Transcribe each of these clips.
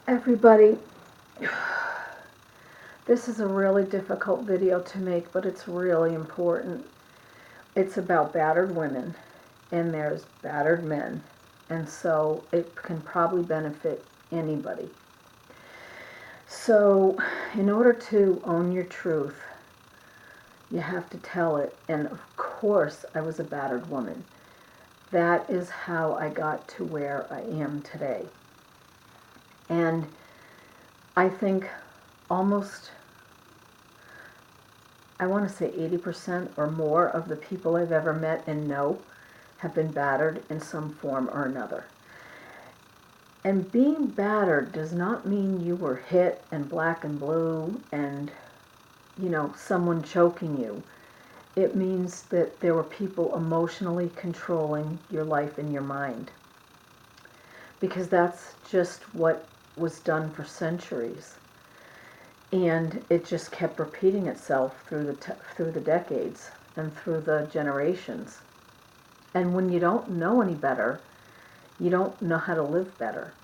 Everybody, this is a really difficult video to make, but it's really important. It's about battered women, and there's battered men, and so it can probably benefit anybody. So, in order to own your truth, you have to tell it, and of course, I was a battered woman. That is how I got to where I am today. And I think almost, I want to say 80% or more of the people I've ever met and know have been battered in some form or another. And being battered does not mean you were hit and black and blue and, someone choking you. It means that there were people emotionally controlling your life and your mind. Because that's just what was done for centuries. And it just kept repeating itself through the decades and through the generations. And when you don't know any better, you don't know how to live better.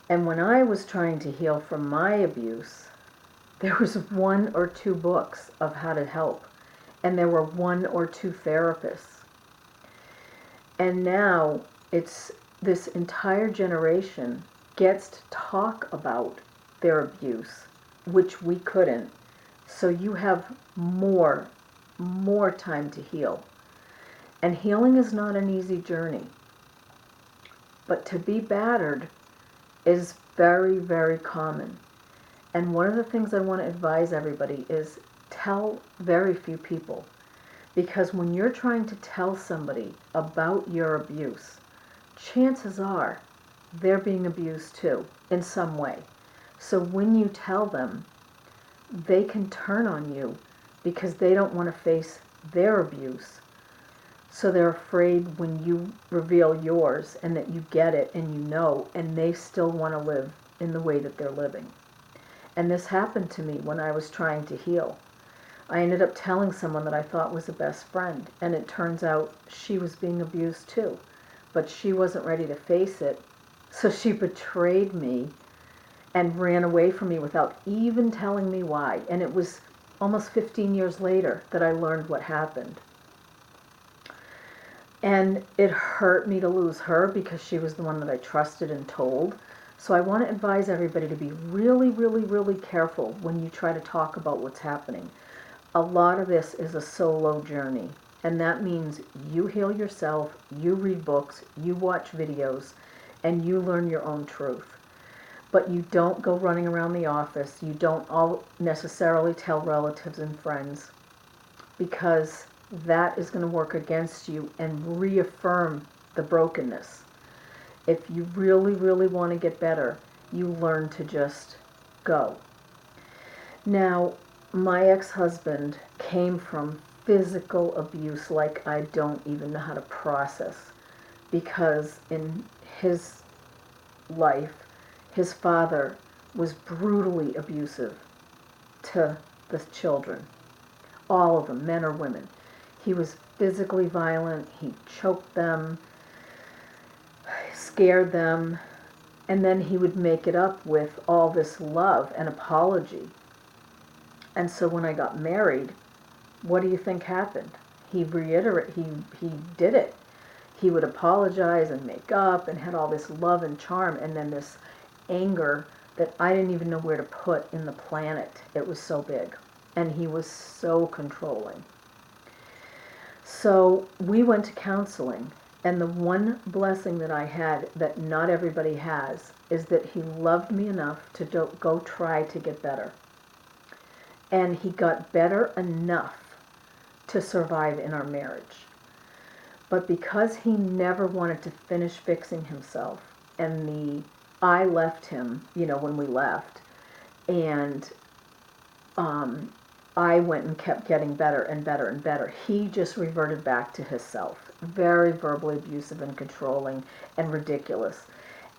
And when I was trying to heal from my abuse, there was 1 or 2 books of how to help. And there were 1 or 2 therapists. And now it's this entire generation gets to talk about their abuse, which we couldn't. So you have more time to heal. And healing is not an easy journey. But to be battered is very, very common. And one of the things I want to advise everybody is tell very few people. Because when you're trying to tell somebody about your abuse, chances are they're being abused too, in some way. So when you tell them, they can turn on you because they don't want to face their abuse. So they're afraid when you reveal yours and that you get it and and they still want to live in the way that they're living. And this happened to me when I was trying to heal. I ended up telling someone that I thought was a best friend, and it turns out she was being abused too. But she wasn't ready to face it, so she betrayed me and ran away from me without even telling me why. And it was almost 15 years later that I learned what happened. And it hurt me to lose her because she was the one that I trusted and told. So I want to advise everybody to be really, really, really careful when you try to talk about what's happening. A lot of this is a solo journey. And that means you heal yourself, you read books, you watch videos, and you learn your own truth. But you don't go running around the office. You don't all necessarily tell relatives and friends, because that is going to work against you and reaffirm the brokenness. If you really, really want to get better, you learn to just go. Now, my ex-husband came from physical abuse like I don't even know how to process, because in his life, his father was brutally abusive to the children, all of them, men or women. He was physically violent, he choked them, scared them, and then he would make it up with all this love and apology. And so when I got married, what do you think happened? He did it. He would apologize and make up and had all this love and charm, and then this anger that I didn't even know where to put in the planet. It was so big. And he was so controlling. So we went to counseling, and the one blessing that I had that not everybody has is that he loved me enough to go try to get better. And he got better enough to survive in our marriage. But because he never wanted to finish fixing himself, and I left him, when we left, and I went and kept getting better and better and better. He just reverted back to himself, very verbally abusive and controlling and ridiculous,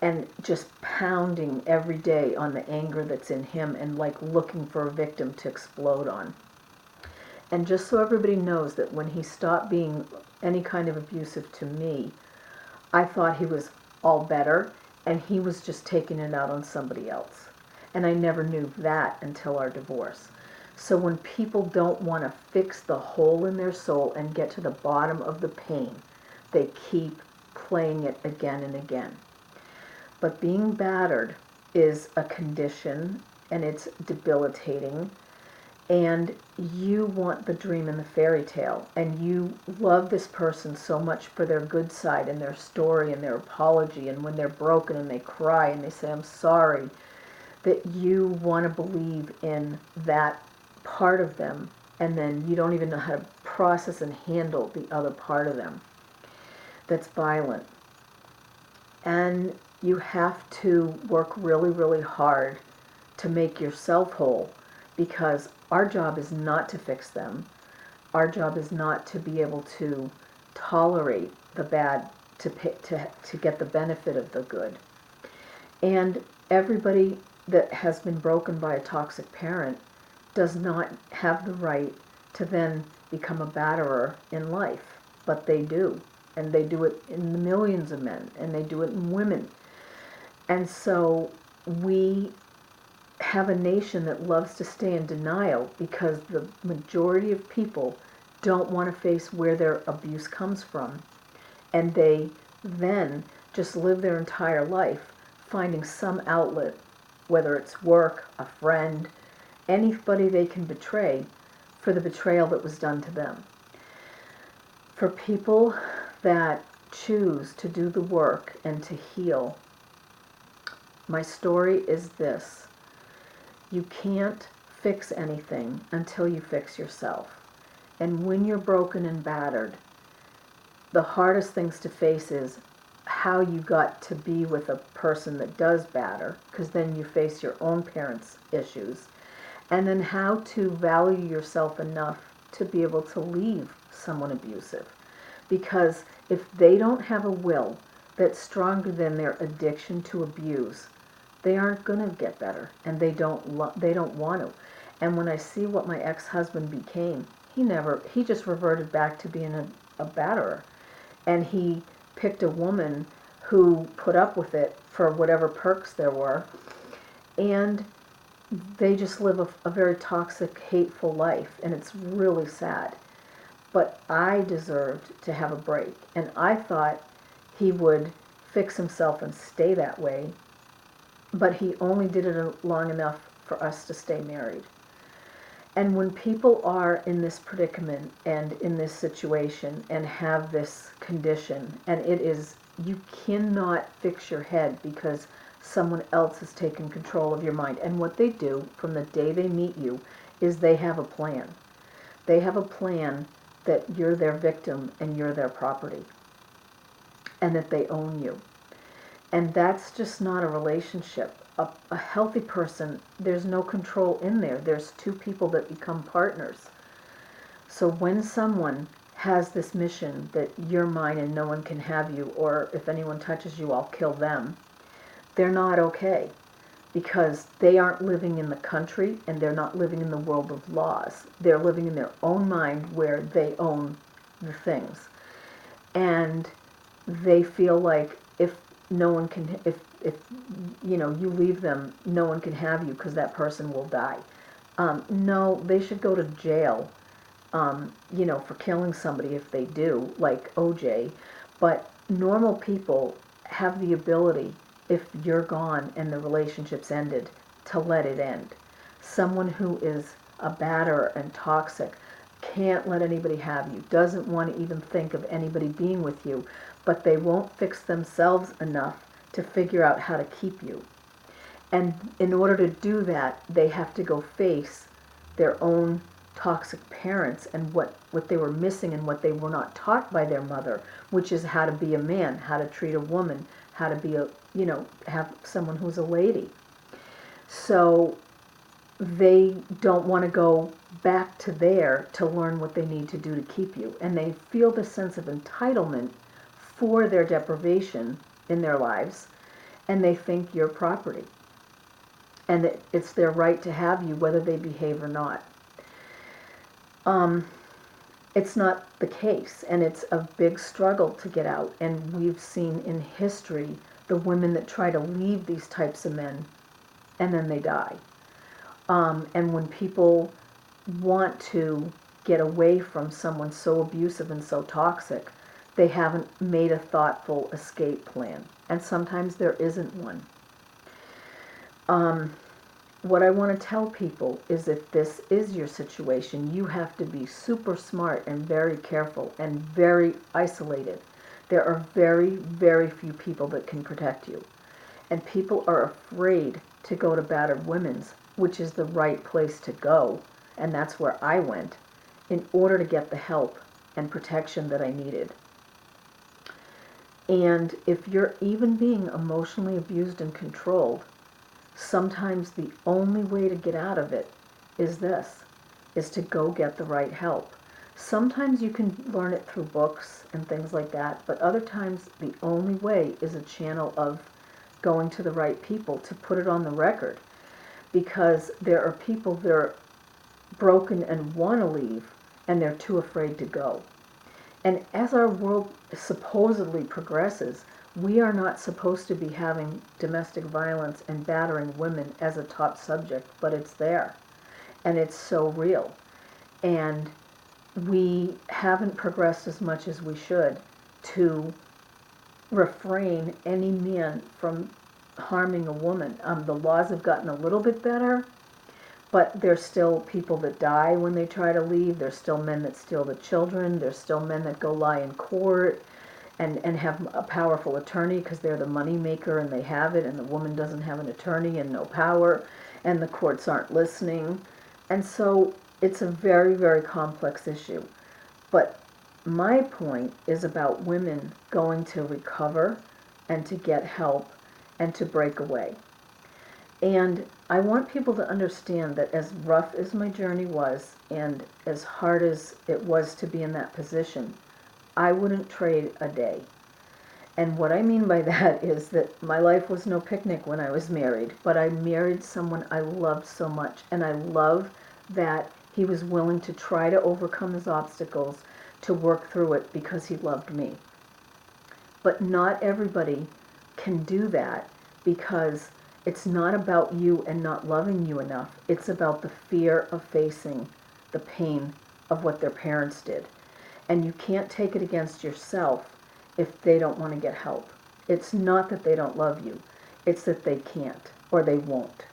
and just pounding every day on the anger that's in him and like looking for a victim to explode on. And just so everybody knows that when he stopped being any kind of abusive to me, I thought he was all better, and he was just taking it out on somebody else. And I never knew that until our divorce. So when people don't want to fix the hole in their soul and get to the bottom of the pain, they keep playing it again and again. But being battered is a condition, and it's debilitating, and you want the dream and the fairy tale, and you love this person so much for their good side and their story and their apology, and when they're broken and they cry and they say I'm sorry, that you want to believe in that part of them, and then you don't even know how to process and handle the other part of them that's violent. And you have to work really, really hard to make yourself whole, because our job is not to fix them. Our job is not to be able to tolerate the bad to get the benefit of the good. And everybody that has been broken by a toxic parent does not have the right to then become a batterer in life, but they do. And they do it in the millions of men, and they do it in women. And so we have a nation that loves to stay in denial because the majority of people don't want to face where their abuse comes from. And they then just live their entire life finding some outlet, whether it's work, a friend, anybody they can betray for the betrayal that was done to them. For people that choose to do the work and to heal, my story is this: you can't fix anything until you fix yourself. And when you're broken and battered, the hardest things to face is how you got to be with a person that does batter, because then you face your own parents' issues, and then how to value yourself enough to be able to leave someone abusive. Because if they don't have a will that's stronger than their addiction to abuse, they aren't going to get better, and they don't want to. And when I see what my ex-husband became, he just reverted back to being a batterer. And he picked a woman who put up with it for whatever perks there were, and they just live a very toxic, hateful life, and it's really sad. But I deserved to have a break, and I thought he would fix himself and stay that way, but he only did it long enough for us to stay married. And when people are in this predicament and in this situation and have this condition, and it is, you cannot fix your head because someone else has taken control of your mind. And what they do from the day they meet you is they have a plan. They have a plan that you're their victim and you're their property, and that they own you. And that's just not a relationship. A healthy person, there's no control in there. There's two people that become partners. So when someone has this mission that you're mine and no one can have you, or if anyone touches you, I'll kill them, they're not okay, because they aren't living in the country and they're not living in the world of laws. They're living in their own mind where they own the things. And they feel like if no one can, if you leave them, no one can have you because that person will die. No, they should go to jail, for killing somebody if they do, like OJ. But normal people have the ability, if you're gone and the relationship's ended, to let it end. Someone who is a batterer and toxic can't let anybody have you, doesn't want to even think of anybody being with you, but they won't fix themselves enough to figure out how to keep you. And in order to do that, they have to go face their own toxic parents and what they were missing and what they were not taught by their mother, which is how to be a man, how to treat a woman, how to be have someone who's a lady. So they don't want to go back to there to learn what they need to do to keep you. And they feel the sense of entitlement for their deprivation in their lives, and they think you're property. And that it's their right to have you whether they behave or not. It's not the case, and it's a big struggle to get out. And we've seen in history the women that try to leave these types of men and then they die. And when people want to get away from someone so abusive and so toxic, they haven't made a thoughtful escape plan. And sometimes there isn't one. What I want to tell people is if this is your situation, you have to be super smart and very careful and very isolated. There are very, very few people that can protect you. And people are afraid to go to battered women's, which is the right place to go. And that's where I went in order to get the help and protection that I needed. And if you're even being emotionally abused and controlled, sometimes the only way to get out of it is to go get the right help. Sometimes you can learn it through books and things like that, but other times the only way is a channel of going to the right people to put it on the record. Because there are people that are broken and want to leave, and they're too afraid to go. And as our world supposedly progresses, we are not supposed to be having domestic violence and battering women as a top subject, but it's there. And it's so real. And we haven't progressed as much as we should to refrain any man from harming a woman. The laws have gotten a little bit better, but there's still people that die when they try to leave. There's still men that steal the children. There's still men that go lie in court and have a powerful attorney because they're the money maker and they have it, and the woman doesn't have an attorney and no power, and the courts aren't listening. And so it's a very, very complex issue. But my point is about women going to recover and to get help and to break away. And I want people to understand that as rough as my journey was and as hard as it was to be in that position, I wouldn't trade a day. And what I mean by that is that my life was no picnic when I was married, but I married someone I loved so much, and I love that he was willing to try to overcome his obstacles, to work through it because he loved me. But not everybody can do that because it's not about you and not loving you enough. It's about the fear of facing the pain of what their parents did. And you can't take it against yourself if they don't want to get help. It's not that they don't love you. It's that they can't or they won't.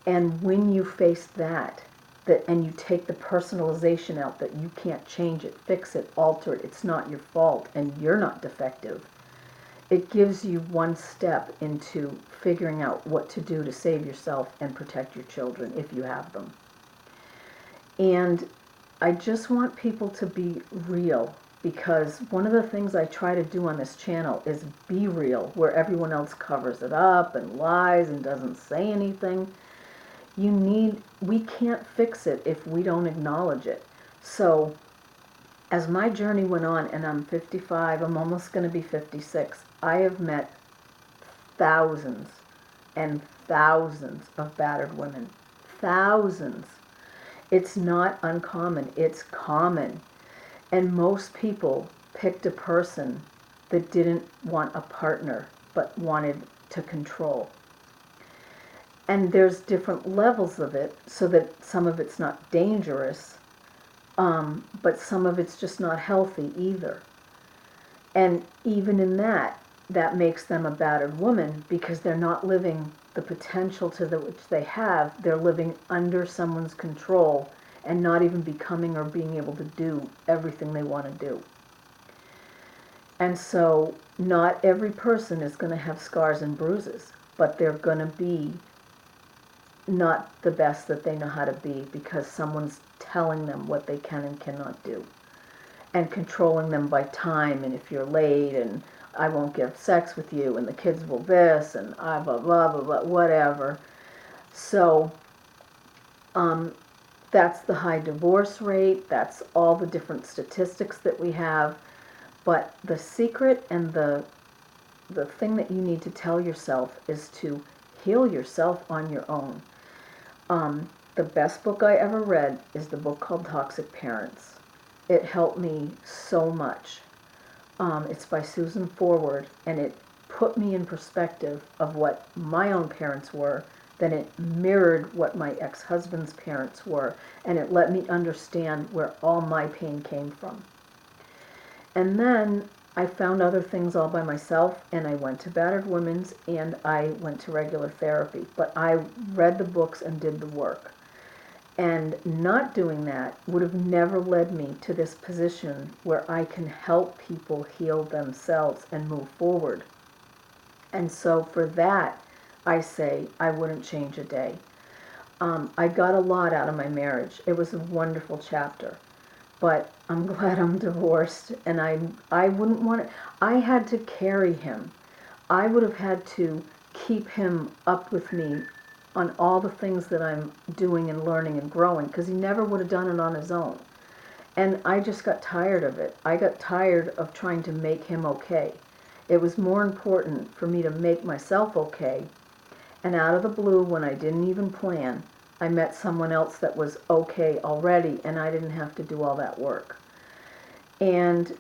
And when you face that and you take the personalization out that you can't change it, fix it, alter it, it's not your fault and you're not defective, it gives you one step into figuring out what to do to save yourself and protect your children if you have them. And I just want people to be real, because one of the things I try to do on this channel is be real, where everyone else covers it up and lies and doesn't say anything. We can't fix it if we don't acknowledge it. So as my journey went on, and I'm 55, I'm almost going to be 56, I have met thousands and thousands of battered women. Thousands. It's not uncommon, it's common. And most people picked a person that didn't want a partner, but wanted to control. And there's different levels of it, so that some of it's not dangerous, but some of it's just not healthy either. And even in that makes them a battered woman, because they're not living the potential to which they have. They're living under someone's control and not even becoming or being able to do everything they want to do. And so not every person is going to have scars and bruises, but they're going to be not the best that they know how to be, because someone's telling them what they can and cannot do, and controlling them by time, and if you're late, and I won't give sex with you, and the kids will this, and blah, blah, blah, blah, whatever. So that's the high divorce rate, that's all the different statistics that we have. But the secret and the thing that you need to tell yourself is to heal yourself on your own. The best book I ever read is the book called Toxic Parents. It helped me so much. It's by Susan Forward, and it put me in perspective of what my own parents were, then it mirrored what my ex-husband's parents were, and it let me understand where all my pain came from. And then I found other things all by myself, and I went to battered women's, and I went to regular therapy. But I read the books and did the work. And not doing that would have never led me to this position where I can help people heal themselves and move forward. And so for that, I say I wouldn't change a day. I got a lot out of my marriage. It was a wonderful chapter. But I'm glad I'm divorced, and I wouldn't want it. I had to carry him. I would have had to keep him up with me on all the things that I'm doing and learning and growing, because he never would have done it on his own. And I just got tired of it. I got tired of trying to make him okay. It was more important for me to make myself okay. And out of the blue, when I didn't even plan, I met someone else that was okay already, and I didn't have to do all that work. And,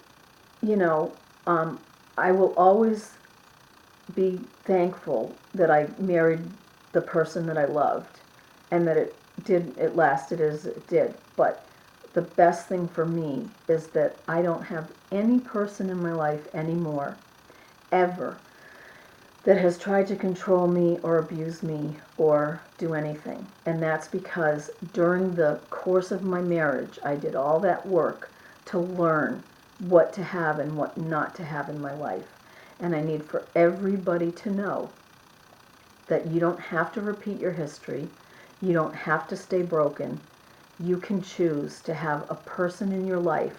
you know, I will always be thankful that I married the person that I loved, and that it lasted as it did. But the best thing for me is that I don't have any person in my life anymore, ever, that has tried to control me or abuse me or do anything. And that's because during the course of my marriage, I did all that work to learn what to have and what not to have in my life. And I need for everybody to know that you don't have to repeat your history. You don't have to stay broken. You can choose to have a person in your life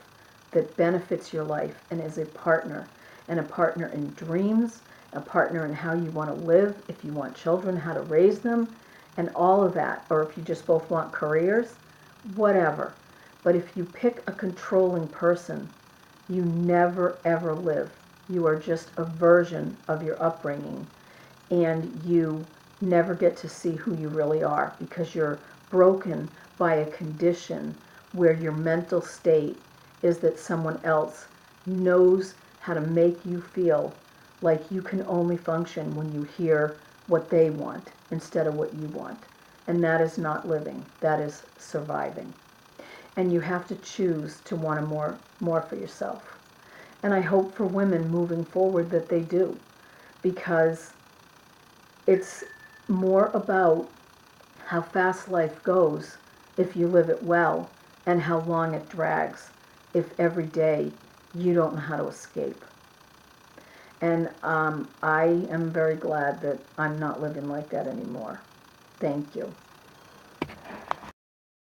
that benefits your life and is a partner in dreams, a partner in how you want to live, if you want children, how to raise them, and all of that. Or if you just both want careers, whatever. But if you pick a controlling person, you never ever live. You are just a version of your upbringing, and you never get to see who you really are, because you're broken by a condition where your mental state is that someone else knows how to make you feel like you can only function when you hear what they want instead of what you want. And that is not living. That is surviving. And you have to choose to want more for yourself. And I hope for women moving forward that they do, because it's more about how fast life goes if you live it well, and how long it drags if every day you don't know how to escape. And I am very glad that I'm not living like that anymore. Thank you.